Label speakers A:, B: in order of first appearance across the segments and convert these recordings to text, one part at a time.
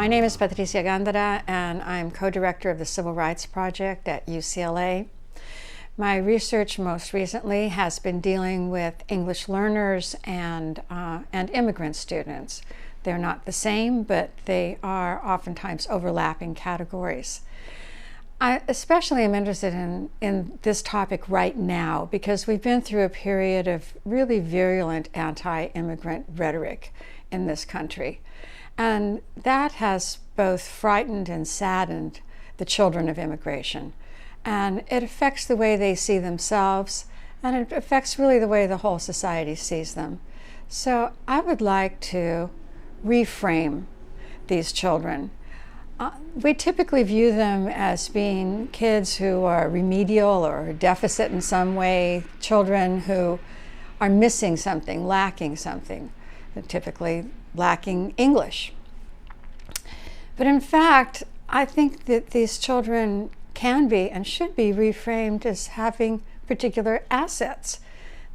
A: My name is Patricia Gándara, and I'm co-director of the Civil Rights Project at UCLA. My research most recently has been dealing with English learners and immigrant students. They're not the same, but they are oftentimes overlapping categories. I especially am interested in this topic right now because we've been through a period of really virulent anti-immigrant rhetoric in this country. And that has both frightened and saddened the children of immigration. And it affects the way they see themselves, and it affects really the way the whole society sees them. So I would like to reframe these children. We typically view them as being kids who are remedial or deficit in some way, children who are missing something, lacking something, typically lacking English. But in fact, I think that these children can be and should be reframed as having particular assets.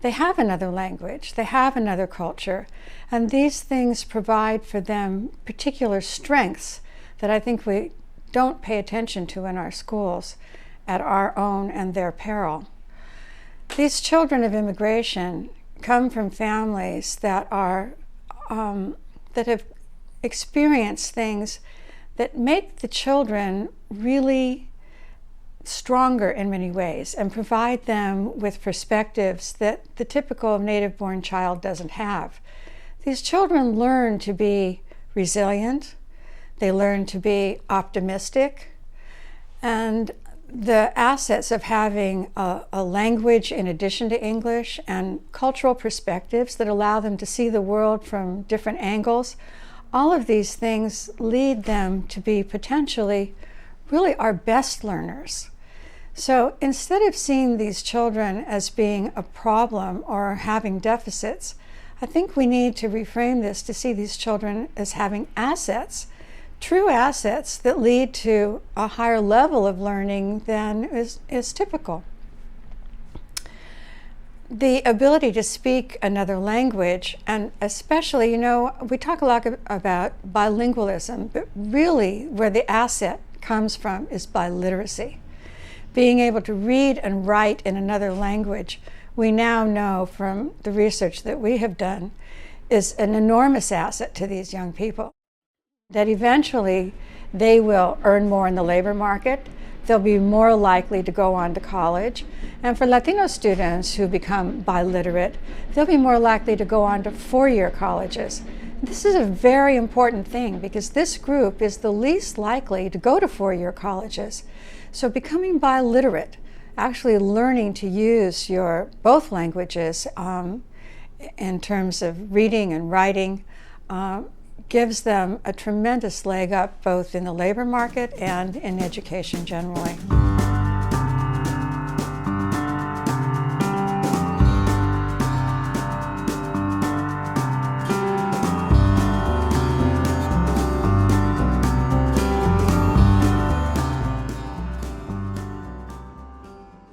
A: They have another language, they have another culture, and these things provide for them particular strengths that I think we don't pay attention to in our schools at our own and their peril. These children of immigration come from families that have experienced things that make the children really stronger in many ways and provide them with perspectives that the typical native-born child doesn't have. These children learn to be resilient, they learn to be optimistic, and the assets of having a language in addition to English and cultural perspectives that allow them to see the world from different angles, all of these things lead them to be potentially really our best learners. So instead of seeing these children as being a problem or having deficits, I think we need to reframe this to see these children as having assets, true assets that lead to a higher level of learning than is typical. The ability to speak another language, and especially, we talk a lot about bilingualism, but really where the asset comes from is biliteracy. Being able to read and write in another language, we now know from the research that we have done, is an enormous asset to these young people. That eventually they will earn more in the labor market, they'll be more likely to go on to college, and for Latino students who become biliterate, they'll be more likely to go on to four-year colleges. This is a very important thing because this group is the least likely to go to four-year colleges. So becoming biliterate, actually learning to use your both languages in terms of reading and writing, gives them a tremendous leg up both in the labor market and in education generally.